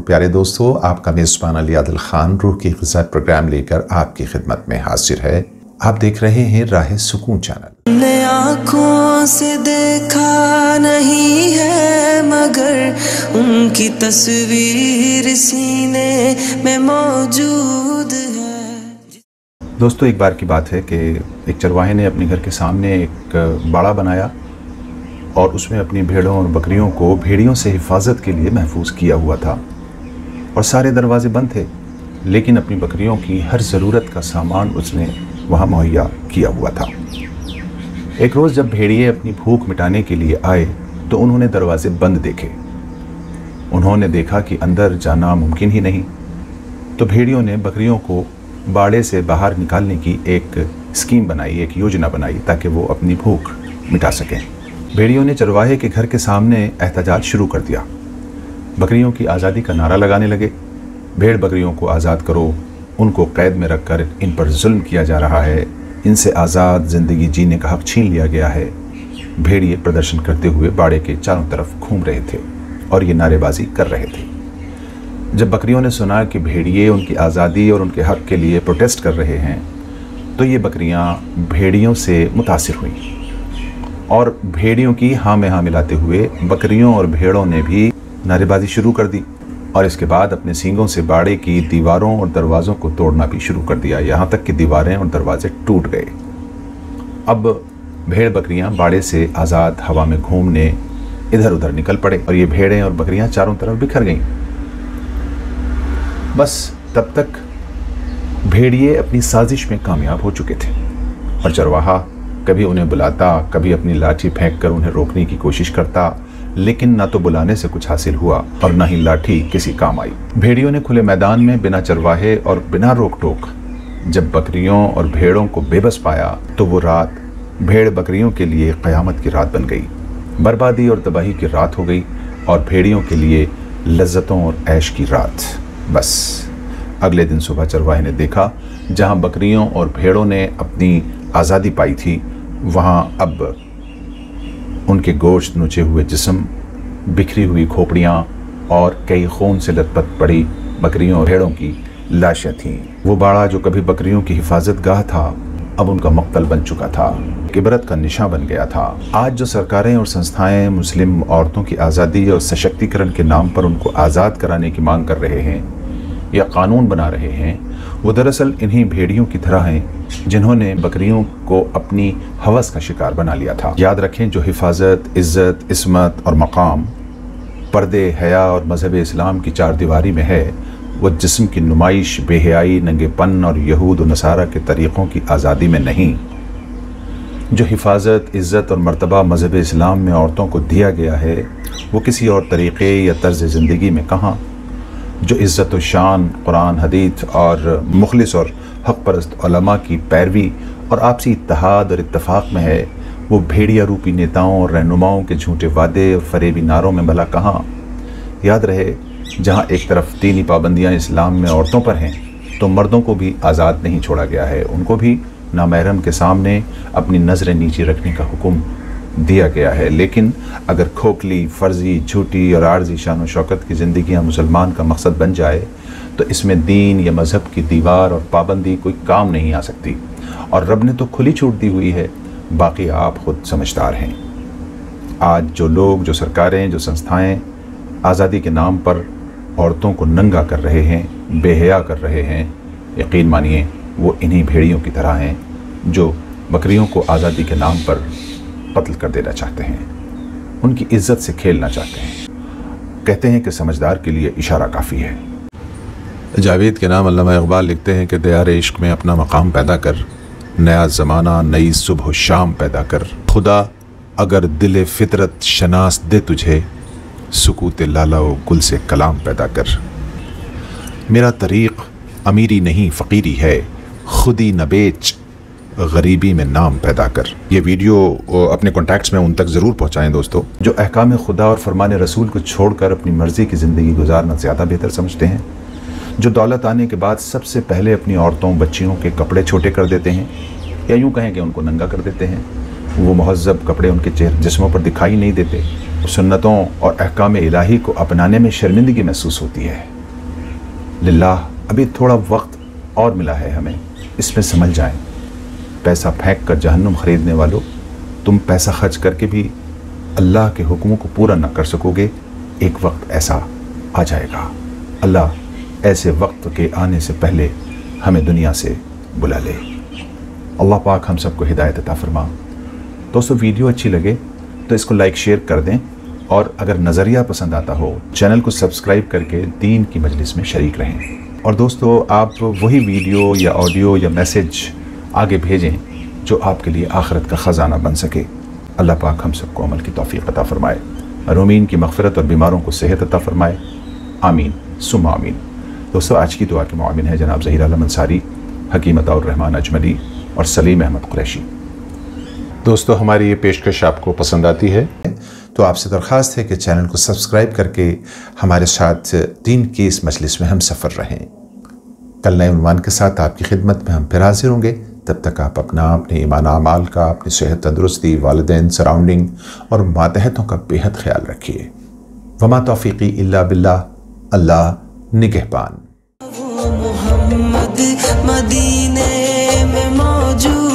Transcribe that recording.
प्यारे दोस्तों, आपका मेज़बान अली आदिल खान रूह की ग़िज़ा प्रोग्राम लेकर आपकी खिदमत में हाजिर है। आप देख रहे हैं राह सुकून चैनल। ने आँखों से देखा नहीं है मगर उनकी तस्वीर सीने में मौजूद है। दोस्तों, एक बार की बात है कि एक चरवाहे ने अपने घर के सामने एक बाड़ा बनाया और उसमें अपनी भेड़ों और बकरियों को भेड़ियों से हिफाजत के लिए महफूज किया हुआ था और सारे दरवाजे बंद थे, लेकिन अपनी बकरियों की हर ज़रूरत का सामान उसने वहाँ मुहैया किया हुआ था। एक रोज़ जब भेड़िए अपनी भूख मिटाने के लिए आए तो उन्होंने दरवाजे बंद देखे। उन्होंने देखा कि अंदर जाना मुमकिन ही नहीं, तो भेड़ियों ने बकरियों को बाड़े से बाहर निकालने की एक स्कीम बनाई, एक योजना बनाई ताकि वो अपनी भूख मिटा सकें। भेड़ियों ने चरवाहे के घर के सामने एहतजाज शुरू कर दिया। बकरियों की आज़ादी का नारा लगाने लगे। भेड़ बकरियों को आज़ाद करो, उनको कैद में रखकर इन पर जुल्म किया जा रहा है, इनसे आज़ाद ज़िंदगी जीने का हक़ छीन लिया गया है। भेड़िए प्रदर्शन करते हुए बाड़े के चारों तरफ घूम रहे थे और ये नारेबाजी कर रहे थे। जब बकरियों ने सुना कि भेड़िए उनकी आज़ादी और उनके हक़ के लिए प्रोटेस्ट कर रहे हैं, तो ये बकरियां भेड़ियों से मुतासिर हुईं और भेड़ियों की हाँ में हाँ मिलाते हुए बकरियों और भेड़ों ने भी नारेबाजी शुरू कर दी और इसके बाद अपने सींगों से बाड़े की दीवारों और दरवाज़ों को तोड़ना भी शुरू कर दिया, यहाँ तक कि दीवारें और दरवाजे टूट गए। अब भेड़ बकरियां बाड़े से आज़ाद हवा में घूमने इधर उधर निकल पड़े और ये भेड़ें और बकरियां चारों तरफ बिखर गईं। बस तब तक भेड़िए अपनी साजिश में कामयाब हो चुके थे और चरवाहा कभी उन्हें बुलाता, कभी अपनी लाठी फेंककर उन्हें रोकने की कोशिश करता, लेकिन ना तो बुलाने से कुछ हासिल हुआ और ना ही लाठी किसी काम आई। भेड़ियों ने खुले मैदान में बिना चरवाहे और बिना रोक टोक जब बकरियों और भेड़ों को बेबस पाया तो वो रात भेड़ बकरियों के लिए क़यामत की रात बन गई, बर्बादी और तबाही की रात हो गई और भेड़ियों के लिए लज्जतों और ऐश की रात। बस अगले दिन सुबह चरवाहे ने देखा जहाँ बकरियों और भेड़ों ने अपनी आज़ादी पाई थी, वहाँ अब उनके गोश्त नुचे हुए जिस्म, बिखरी हुई खोपड़ियाँ और कई खून से लथपथ पड़ी बकरियों और भेड़ों की लाशें थीं। वो बाड़ा जो कभी बकरियों की हिफाजत गाह था, अब उनका मक्तल बन चुका था, इबरत का निशान बन गया था। आज जो सरकारें और संस्थाएं मुस्लिम औरतों की आज़ादी और सशक्तिकरण के नाम पर उनको आज़ाद कराने की मांग कर रहे हैं या कानून बना रहे हैं, वो दरअसल इन्हीं भेड़ियों की तरह हैं जिन्होंने बकरियों को अपनी हवस का शिकार बना लिया था। याद रखें, जो हिफाजत, इज़्ज़त, इस्मत और मकाम पर्दे, हया और मज़हब इस्लाम की चार दीवारी में है, वो जिस्म की नुमाइश, बेहयाई, नंगेपन और यहूद और नसारा के तरीक़ों की आज़ादी में नहीं। जो हिफाजत, इज़्ज़त और मर्तबा मज़हब इस्लाम में औरतों को दिया गया है, वो किसी और तरीक़े या तर्ज़ ज़िंदगी में कहाँ। जो इज़्ज़त व शान कुरान, हदीस और मुखलिस और हक़ परस्त उलमा की पैरवी और आपसी इत्तेहाद और इत्तफ़ाक़ में है, वो भेड़िया रूपी नेताओं और रहनुमाओं के झूठे वादे और फरेबी नारों में भला कहाँ। याद रहे, जहाँ एक तरफ दीनी पाबंदियाँ इस्लाम में औरतों पर हैं, तो मर्दों को भी आज़ाद नहीं छोड़ा गया है, उनको भी नामहरम के सामने अपनी नज़रें नीचे रखने का हुक्म दिया गया है। लेकिन अगर खोखली, फ़र्ज़ी, झूठी और आर्जी शान व शौकत की ज़िंदगियाँ मुसलमान का मकसद बन जाए तो इसमें दीन या मज़हब की दीवार और पाबंदी कोई काम नहीं आ सकती। और रब ने तो खुली छूट दी हुई है, बाकी आप खुद समझदार हैं। आज जो लोग, जो सरकारें, जो संस्थाएं आज़ादी के नाम पर औरतों को नंगा कर रहे हैं, बेहया कर रहे हैं, यकीन मानिए वो इन्हीं भेड़ियों की तरह हैं जो बकरियों को आज़ादी के नाम पर कत्ल कर देना चाहते हैं, उनकी इज्जत से खेलना चाहते हैं। कहते हैं कि समझदार के लिए इशारा काफ़ी है। जावेद के नाम अल्लामा इकबाल लिखते हैं कि दयार इश्क में अपना मकाम पैदा कर, नया ज़माना, नई सुबह शाम पैदा कर। खुदा अगर दिल फितरत शनास दे तुझे, सुकूत लाला व गुल से कलाम पैदा कर। मेरा तरीक़ अमीरी नहीं फ़कीरी है, खुदी न बेच, गरीबी में नाम पैदा कर। ये वीडियो अपने कॉन्टैक्ट्स में उन तक ज़रूर पहुँचाएँ दोस्तों, जो अहकाम खुदा और फरमान रसूल को छोड़कर अपनी मर्ज़ी की ज़िंदगी गुजारना ज़्यादा बेहतर समझते हैं, जो दौलत आने के बाद सबसे पहले अपनी औरतों, बच्चियों के कपड़े छोटे कर देते हैं या यूँ कहें कि उनको नंगा कर देते हैं। वो महज़्ज़ब कपड़े उनके जिस्मों पर दिखाई नहीं देते, सुन्नतों और अहकाम इलाही को अपनाने में शर्मिंदगी महसूस होती है। लिल्लाह अभी थोड़ा वक्त और मिला है हमें, इसमें संभल जाएं। पैसा फेंक कर जहन्नुम खरीदने वालों, तुम पैसा खर्च करके भी अल्लाह के हुक्मों को पूरा न कर सकोगे। एक वक्त ऐसा आ जाएगा। अल्लाह ऐसे वक्त के आने से पहले हमें दुनिया से बुला ले। अल्लाह पाक हम सबको हिदायत अता फरमा। दोस्तों, वीडियो अच्छी लगे तो इसको लाइक शेयर कर दें, और अगर नज़रिया पसंद आता हो चैनल को सब्सक्राइब करके दीन की मजलिस में शरीक रहें। और दोस्तों, आप वही वीडियो या ऑडियो या मैसेज आगे भेजें जो आपके लिए आखिरत का ख़जाना बन सके। अल्लाह पाक हम सबको अमल की तौफीक अता फरमाए। मरूमीन की मग़फ़िरत और बीमारों को सेहत अता फरमाए। आमीन सुम्मा आमीन। दोस्तों, आज की दुआ के मुआविन है जनाब ज़हीर आलम अंसारी, हकीम अताउर रहमान अजमली और सलीम अहमद कुरैशी। दोस्तों, हमारी ये पेशकश आपको पसंद आती है तो आपसे दरख्वास्त है कि चैनल को सब्सक्राइब करके हमारे साथ दीन की इस मजलिस में हम सफ़र रहें। कल नए उन्वान के साथ आपकी खिदमत में हम फिर हाजिर होंगे। तब तक आप अपने ईमान अमाल का, अपनी सेहत तंदुरुस्ती, वालिदैन, सराउंडिंग और मातहतों का बेहद ख्याल रखिए। वमा तौफीकी इल्ला बिल्लाह। अल्लाह निगहबान। मोहम्मद मदीने में मौजूद